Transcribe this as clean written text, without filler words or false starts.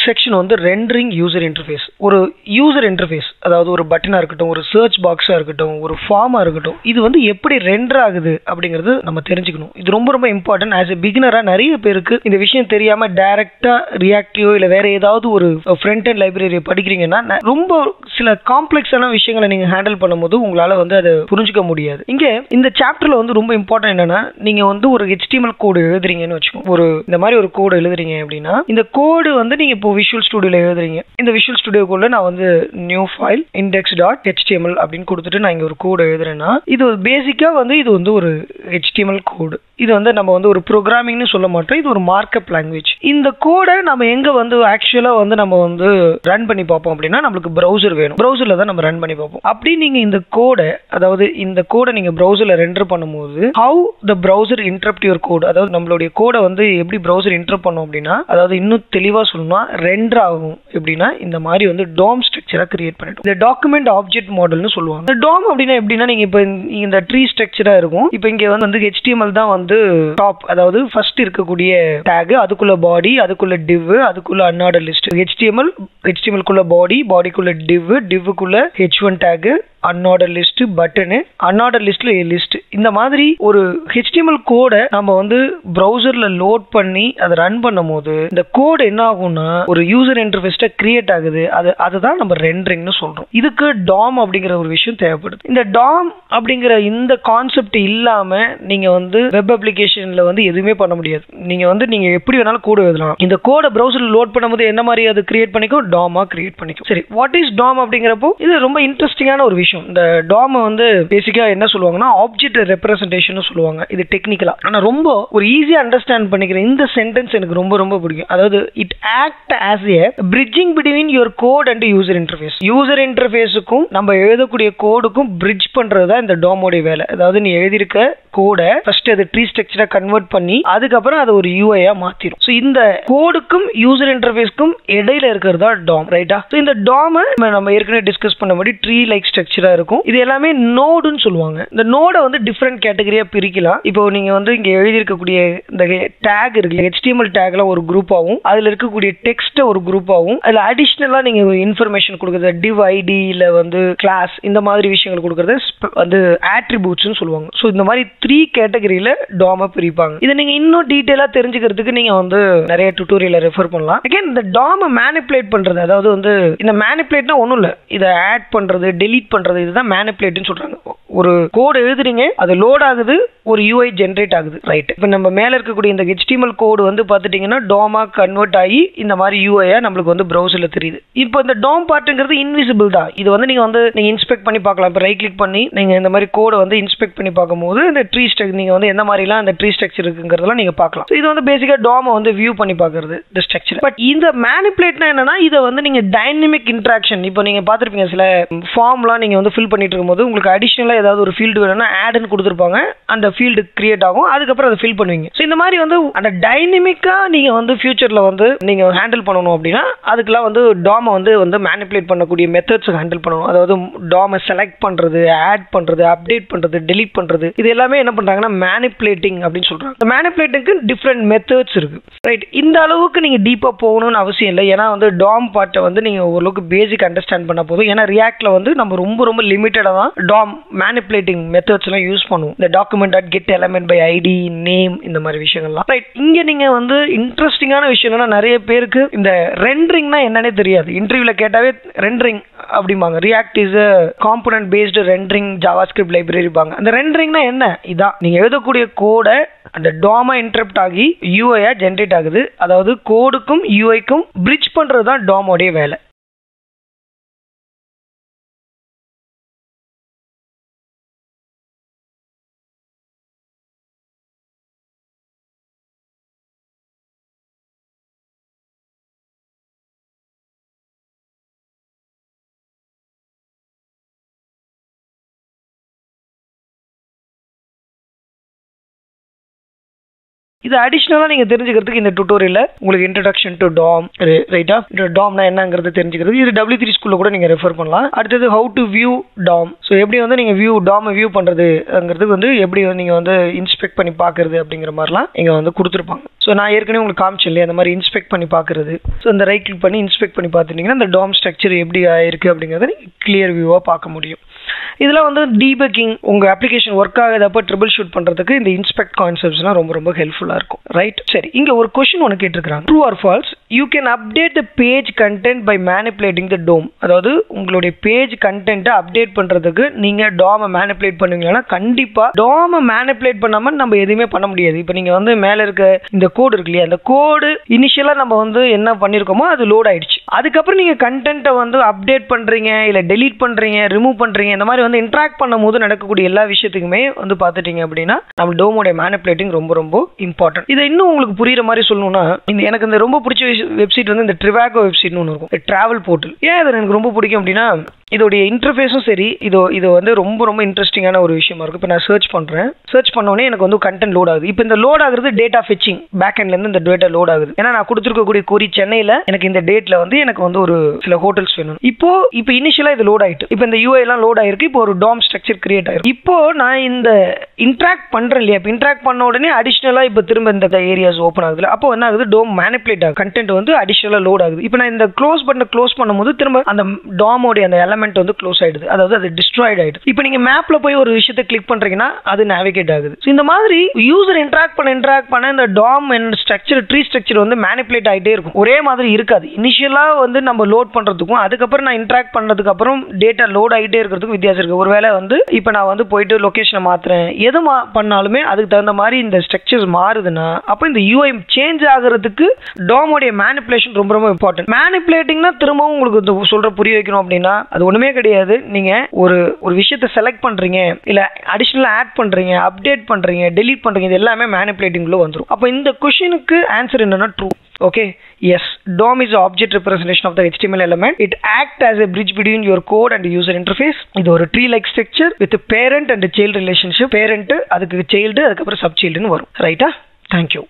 Section வந்து rendering user interface. ஒரு user interface, அதாவது ஒரு பட்டனா இருக்கட்டும், ஒரு சர்ச் பாக்ஸா இருக்கட்டும், ஒரு ஃபார்மா இருக்கட்டும், இது வந்து எப்படி ரெண்டர் ஆகுது அப்படிங்கிறது நம்ம தெரிஞ்சுக்கணும். இது ரொம்ப ரொம்ப இம்பார்ட்டன்ட். ஆஸ் எ பிகினரா நிறைய பேருக்கு இந்த விஷயம் தெரியாம டைரக்டா ரியாக்டிவோ இல்ல வேற ஏதாவது ஒரு ஃப்ரண்ட் அண்ட் லைப்ரரி படிக்கிறீங்கன்னா ரொம்ப சில காம்ப்ளெக்ஸான விஷயங்களை நீங்க ஹேண்டில் பண்ணும்போது உங்களால வந்து அதை புரிஞ்சுக்க முடியாது. இங்க இந்த சாப்டர்ல வந்து ரொம்ப இம்பார்ட்டன்ட் என்னன்னா, நீங்க வந்து ஒரு HTML கோடு எழுதுறீங்கன்னு வச்சுக்கோங்க. ஒரு இந்த மாதிரி ஒரு கோடு எழுதுறீங்க அப்படின்னா, இந்த கோடு வந்து நீங்க இப்போ விஷுவல் ஸ்டுடியோல எழுதுறீங்க. இந்த விஷுவல் ஸ்டுடியோக்குள்ள நான் வந்து நியூ ஃபைல் index.html அப்படின்னு கொடுத்துட்டு நான் இங்க ஒரு கோடு எழுதுறேன்னா, இது பேசிக்கா வந்து இது வந்து ஒரு HTML கோடு. இது வந்து நம்ம வந்து ஒரு ப்ரோக்ராமிங்னு சொல்ல மாட்டோம், இது ஒரு மார்க்அப் லாங்குவேஜ். இந்த கோடை நம்ம எங்க வந்து ஆக்சுவலா வந்து நம்ம வந்து ரன் பண்ணி பார்ப்போம் அப்படின்னா, நம்மளுக்கு ப்ரௌசர் வேணும். ப்ரௌசர்ல தான் நம்ம ரன் பண்ணி பார்ப்போம். அப்படி நீங்க இந்த கோடை, அதாவது இந்த கோடை நீங்க ப்ரௌசர்ல ரெண்டர் பண்ணும்போது how the browser interrupt your code, அதாவது நம்மளுடைய கோடை வந்து எப்படி ப்ரௌசர் இன்டரப்ட் பண்ணும் அப்படின்னா, அதாவது இன்னும் தெளிவா சொல்லணும்னா ரெண்டர் ஆகும் எப்படின்னா, இந்த மாதிரி வந்து DOM ஸ்ட்ரக்சரா கிரியேட் பண்ணிடும். இந்த டாக்குமெண்ட் ஆப்ஜெக்ட் மாடல்னு சொல்லுவாங்க. இந்த DOM அப்படின்னா எப்படின்னா, நீங்க இப்போ இந்த ட்ரீ ஸ்ட்ரக்சரா இருக்கும். இப்போ இங்க வந்து HTML தான் வந்து டாப், அதாவது ஃபர்ஸ்ட் இருக்கக்கூடிய டேக், அதுக்குள்ள பாடி, அதுக்குள்ள div, அதுக்குள்ள அன்ஆர்டர் லிஸ்ட். HTML குள்ள பாடி, பாடிக்குள்ள divக்குள்ள h1 டேக், அன்ஆர்டர் லிஸ்ட், பட்டன், அன்ஆர்டர் லிஸ்ட்ல லிஸ்ட். இந்த மாதிரி ஒரு HTML கோடை நம்ம வந்து ப்ரௌசர்ல லோட் பண்ணி அதை ரன் பண்ணும்போது இந்த கோட் என்ன ஆகும்னா ஒரு யூசர் இன்டர்ஃபேஸ்ல கிரியேட் ஆகுது. அதுதான் நம்ம ரெண்டரிங்னு சொல்றோம். இதுக்கு DOM அப்படிங்கிற ஒரு விஷயம் தேவைப்படுது. இந்த DOM அப்படிங்கிற இந்த கான்செப்ட் இல்லாம நீங்க வந்து வெப் அப்ளிகேஷன்ல வந்து எதுவுமே பண்ண முடியாது. நீங்க எப்படி வேணாலும் கோட் எழுதலாம். இந்த கோடை ப்ரௌசர்ல லோட் பண்ணும்போது என்ன மாதிரி அது கிரியேட் பண்ணிக்கும், DOM-ஆ கிரியேட் பண்ணிக்கும். சரி, வாட் இஸ் DOM அப்படிங்கிறப்போ இது ரொம்ப இன்ட்ரெஸ்டிங்கான ஒரு விஷயம். இந்த DOM வந்து பேசிக்கா என்ன சொல்லுவாங்கன்னா ஆப்ஜெக்ட் ரெப்ரசன்டேஷன் சொல்லுவாங்க. இது டெக்னிக்கலா, ஆனா ரொம்ப ஒரு ஈஸியா அண்டர்ஸ்டாண்ட் பண்ணிக்கிற இந்த சென்டென்ஸ் எனக்கு ரொம்ப ரொம்ப பிடிக்கும். அதாவது it act as a bridging between your code and user interface. User இன்டர்ஃபேஸுக்கும் நம்ம எழுதக்கூடிய கோடுக்கும் பிரிட்ஜ் பண்றது தான் இந்த DOM உடைய வேலை. அதாவது நீ எழுதியிருக்க கோடை ஃபர்ஸ்ட் அது ட்ரீ ஸ்ட்ரக்சரா கன்வெர்ட் பண்ணி அதுக்கப்புறம் அது ஒரு UI-ஆ மாத்திரும். சோ இந்த கோடுக்கும் யூசர் இன்டர்ஃபேஸ்க்கும் இடையில இருக்கிறதா DOM, ரைட்டா? சோ இந்த DOM நம்ம ஏற்கனவே டிஸ்கஸ் பண்ண மாதிரி ட்ரீ லைக் ஸ்ட்ரக்சரா இருக்கும். இது எல்லாமே நோடுன்னு சொல்லுவாங்க. இந்த நோட வந்து டிஃபரெண்ட் கேட்டகரியா பிரிக்கலாம். இப்போ நீங்க வந்து இங்க எழுதி இருக்கக்கூடிய இந்த டேக் இருக்கு, HTML டேக்ல ஒரு குரூப்பாவும், அதுல இருக்கக்கூடிய டெக்ஸ்ட் ஒரு குரூப்பாவும், அதுல அடிஷனலா நீங்க இன்ஃபர்மேஷன் கொடுக்கறது div id இல்ல வந்து கிளாஸ் இந்த மாதிரி விஷயங்கள் கொடுக்கறது வந்து attributes சொல்லுவாங்க. சோ இந்த மாதிரி 3 கேட்டகரியில DOM பிரிப்பாங்க. இதை நீங்க இன்னும் டீடைலா தெரிஞ்சுக்கிறதுக்கு நீங்க வந்து நிறைய டுட்டோரியலை ரெஃபர் பண்ணலாம். அகைன் இந்த DOM மேனிபுலேட் பண்றது, அதாவது வந்து இந்த மேனிபுலேட்னா ஒண்ணும் இல்ல, இதை ஆட் பண்றது, டெலீட் பண்றது, இதுதான் மேனிபுலேட்னு சொல்றாங்க. ஒரு கோட் எழுதுறீங்க, அது லோட் ஆகுது, ஒரு UI ஜெனரேட் ஆகுது, ரைட்? இப்போ நம்ம மேல இருக்கக்கூடிய இந்த HTML கோட் வந்து பாத்துட்டீங்கன்னா DOM-ஆ கன்வெர்ட் ஆகி இந்த மாதிரி UI-ஆ நம்மளுக்கு வந்து ப்ரௌசர்ல தெரியுது. இப்போ இந்த DOM பார்ட்ங்கிறது இன்விசிபிள் தான். இது வந்து நீங்க இன்ஸ்பெக்ட் பண்ணி பார்க்கலாம். இப்போ ரைட் கிளிக் பண்ணி நீங்க இந்த மாதிரி கோடை வந்து இன்ஸ்பெக்ட் பண்ணி பார்க்கும்போது இந்த ட்ரீ ஸ்ட்ரக்சர் நீங்க வந்து எந்த மாதிரிலாம் அந்த ட்ரீ ஸ்ட்ரக்சர் இருக்குங்கிறதெல்லாம் நீங்க பார்க்கலாம். இது வந்து பேசிக்கா DOM வந்து வியூ பண்ணி பார்க்கிறது இந்த ஸ்ட்ரக்சர். பட் இந்த மேனிபுலேட்னா என்னன்னா, இதை வந்து நீங்க டைனமிக் இன்டராக்ஷன், இப்போ நீங்க பார்த்திருப்பீங்க சில ஃபார்ம்லாம் நீங்க வந்து ஃபில் பண்ணிட்டு இருக்கும்போது உங்களுக்கு அடிஷனலா ஏதாவது ஒரு ஃபீல்டு வேணும்னா ஆட்னு கொடுத்துருப்பாங்க. அந்த ஃபீல்டு கிரியேட் ஆகும், அதுக்கப்புறம் அதை ஃபில் பண்ணுவீங்க. ஸோ இந்த மாதிரி வந்து அந்த டைனமிக்கா நீங்க வந்து ஃபியூச்சர்ல வந்து நீங்க ஹேண்டில் பண்ணணும் அப்படின்னா அதுக்கெல்லாம் வந்து DOM வந்து மேனிபுலேட் பண்ணக்கூடிய மெத்தட்ஸ் ஹேண்டில் பண்ணணும். அதாவது DOM செலக்ட் பண்றது, ஆட் பண்றது, அப்டேட் பண்றது, டெலீட் பண்றது, இது எல்லாமே என்ன பண்றாங்கன்னா மேனிபுலேட்டிங் அப்படின்னு சொல்றாங்க. இந்த மேனிபுலேட்டிங்க்கு டிஃபரெண்ட் மெத்தட்ஸ் இருக்கு, ரைட்? இந்த அளவுக்கு நீங்க டீப்பா போகணும்னு அவசியம் இல்லை. ஏன்னா வந்து DOM பார்ட்டை வந்து நீங்க ஓரளவுக்கு பேசிக் அண்டர்ஸ்டாண்ட் பண்ண போதும். ஏன்னா ரியாக்ட்ல வந்து நம்ம ரொம்ப ரொம்ப லிமிட்டடா தான் DOM மேனிபுலேட்டிங் மெத்தட்ஸ் எல்லாம் யூஸ் பண்ணுவோம். இந்த document.get element by id name இந்த மாதிரி விஷயங்கள்லாம், ரைட்? இங்க நீங்க வந்து இன்ட்ரெஸ்டிங்கான விஷயம் என்னன்னா, நிறைய பேருக்கு இந்த ரெண்டரிங்னா என்னன்னே தெரியாது. இன்டர்வியூல கேட்டாவே ரெண்டரிங் அப்படிம்பாங்க. React is a component based rendering JavaScript library பாங்க. அந்த ரெண்டரிங்னா என்ன? இதான் நீங்க எழுதக்கூடிய கோடை அந்த DOM-ஆ இன்டரப்ட் ஆகி UI-ஆ ஜெனரேட் ஆகுது. அதாவது கோடுக்கும் UI-க்கும் பிரிட்ஜ் பண்றது தான் DOM உடைய வேலை. இது அடிஷனலா நீங்க தெரிஞ்சுக்கிறதுக்கு இந்த டுட்டோரியல்ல உங்களுக்கு இன்ட்ரோடக்ஷன் டு டாம், ரைட்டா? டாம்னா என்னங்கிறது தெரிஞ்சுக்கிறதுக்கு இது W3 ஸ்கூல்ல கூட நீங்க ரெஃபர் பண்ணலாம். அடுத்தது how to view Tom. So எப்படி வந்து நீங்க டாம் வியூ பண்றதுங்கிறது வந்து எப்படி நீங்க வந்து இன்ஸ்பெக்ட் பண்ணி பாக்குறது அப்படிங்கிற மாதிரிலாம் இங்க வந்து கொடுத்துருப்பாங்க. ஸோ நான் ஏற்கனவே உங்களுக்கு காமிச்சேன் இல்லையா, அந்த மாதிரி இன்ஸ்பெக்ட் பண்ணி பாக்குறது. ஸோ இந்த ரைட் கிளிக் பண்ணி இன்ஸ்பெக்ட் பண்ணி பார்த்துட்டீங்கன்னா இந்த டாம் ஸ்ட்ரக்சர் எப்படி ஆயிருக்கு அப்படிங்கறத கிளியர் வியூவா பார்க்க முடியும். இதெல்லாம் வந்து டீபக்கிங், உங்க அப்ளிகேஷன் ஒர்க் ஆகாதப்ப ட்ரிபிள் ஷூட் பண்றதுக்கு இந்த இன்ஸ்பெக்ட் கான்செப்ட்ஸ்லாம் ரொம்ப ரொம்ப ஹெல்ப்ஃபுல்லா இருக்கும், ரைட்? சரி, இங்க ஒரு क्वेश्चन ஒன்னு கேட்டிருக்காங்க. True or false, you can update the page content by manipulating the DOM. அதாவது உங்களுடைய பேஜ் கண்டென்ட்டை அப்டேட் பண்றதுக்கு நீங்க டாமை மேனிபுலேட் பண்ணுவீங்கன்னா கண்டிப்பா டாமை மேனிபுலேட் பண்ணாம நம்ம எதுவுமே பண்ண முடியாது. இப்போ நீங்க வந்து மேல இருக்க இந்த கோடு இருக்கு இல்லையா, அந்த கோடு இனிஷியலா நம்ம வந்து என்ன பண்ணிருக்கோமோ அது லோட் ஆயிடுச்சு. அதுக்கப்புறம் நீங்க கண்டென்ட்டை வந்து அப்டேட் பண்றீங்க, இல்ல டெலீட் பண்றீங்க, ரிமூவ் பண்றீங்க, இந்த மாதிரி வந்து இன்டராக்ட் பண்ணும்போது நடக்கக்கூடிய எல்லா விஷயத்துக்குமே வந்து பார்த்துட்டீங்க அப்படின்னா நம்ம டோமோட மேனிபுலேட்டிங் ரொம்ப ரொம்ப இம்பார்ட்டன்ட். இதை இன்னும் உங்களுக்கு புரியுற மாதிரி சொல்லணும்னா, எனக்கு இந்த ரொம்ப பிடிச்ச வெப்சைட் வந்து இந்த ட்ரிவாகோ வெப்சைட்னு ஒன்று இருக்கும், டிராவல் போர்ட்டல். ஏன் அது எனக்கு ரொம்ப பிடிக்கும் அப்படின்னா இதோடைய இன்டர்ஃபேஸும் சரி, இது வந்து ரொம்ப ரொம்ப இன்ட்ரெஸ்டிங்கான ஒரு விஷயமா இருக்கும். இப்போ நான் சர்ச் பண்றேன், சர்ச் பண்ணோடனே எனக்கு வந்து கண்டென்ட் லோட் ஆகுது. இப்போ இந்த லோட் ஆகுறது டேட்டா ஃபெச்சிங், பேக் எண்ட்ல இருந்து இந்த டேட்டா லோட் ஆகுது. ஏன்னா நான் கொடுத்துருக்கக்கூடிய கொரி சென்னையில எனக்கு இந்த டேட்ல வந்து எனக்கு வந்து ஒரு சில ஹோட்டல்ஸ் வேணும். இப்போ இனிஷியலா இது லோட் ஆயிட்டு, இப்போ இந்த UI எல்லாம் லோட் ஆயிருக்கு, இப்போ ஒரு டாம் ஸ்ட்ரக்சர் கிரியேட் ஆயிருக்கு. இப்போ நான் இந்த இன்டராக்ட் பண்றேன் இல்லையா, இப்போ இன்டராக்ட் பண்ண உடனே அடிஷனலா இப்போ திரும்ப இந்த ஏரியாஸ் ஓப்பன் ஆகுது. அப்போ என்ன ஆகுது, டோம் மேனிபுலேட் ஆகுது, கண்டென்ட் வந்து அடிஷனலா லோட் ஆகுது. இப்போ நான் இந்த க்ளோஸ் பட்டனை க்ளோஸ் பண்ணும்போது திரும்ப அந்த டாமோட அந்த எலமெண்ட் வந்து க்ளோஸ் ஆயிடுது, அதாவது அது டிஸ்ட்ராய்ட் ஆயிடுது. இப்போ நீங்க மேப்ல போய் ஒரு விஷயத்தை கிளிக் பண்றீங்கன்னா அது நேவிகேட் ஆகுது. இந்த மாதிரி யூசர் இன்டராக்ட் பண்ண இந்த Tom and structure, tree structure வந்து மேனிபுலேட் ஆயிட்டே இருக்கும், ஒரே மாதிரி இருக்காது. இனிஷியலா வந்து நம்ம லோட் பண்றதுக்கும் அதுக்கப்புறம் நான் இன்டராக்ட் பண்ணதுக்கு அப்புறம் டேட்டா லோட் ஆகிட்டே இருக்கிறதுக்கும் வித்தியாசம் இருக்கு. ஒருவேளை வந்து இப்போ நான் வந்து போயிட்டு லொகேஷனை மாத்துறேன், எது பண்ணாலுமே அதுக்கு தகுந்த மாதிரி இந்த ஸ்ட்ரக்சர்ஸ் மாறுதுன்னா அப்போ இந்த UI சேஞ்ச் ஆகிறதுக்கு டாமோடைய மேனிபுலேஷன் ரொம்ப ரொம்ப இம்பார்ட்டன்ட். மேனிபுலேட்டிங்னா திரும்பவும் உங்களுக்கு சொல்ற புரிய வைக்கணும் அப்படின்னா அது ஒண்ணுமே கிடையாது. நீங்க ஒரு விஷயத்தை செலக்ட் பண்றீங்க, இல்ல அடிஷனலா ஆட் பண்றீங்க, அப்டேட் பண்றீங்க, டெலீட் பண்றீங்க, இது எல்லாமே மேனிபுலேட்டிங்ல வந்துரும். அப்போ இந்த क्वेश्चनக்கு ஆன்சர் என்னன்னா true. Okay, yes, DOM is the object representation of the HTML element. It acts as a bridge between your code and the user interface. இது ஒரு tree like structure with a parent and a child relationship. Parent அதுக்கு child அதுக்கு அப்புறம் sub child னு வரும், ரைட்டா? Thank you.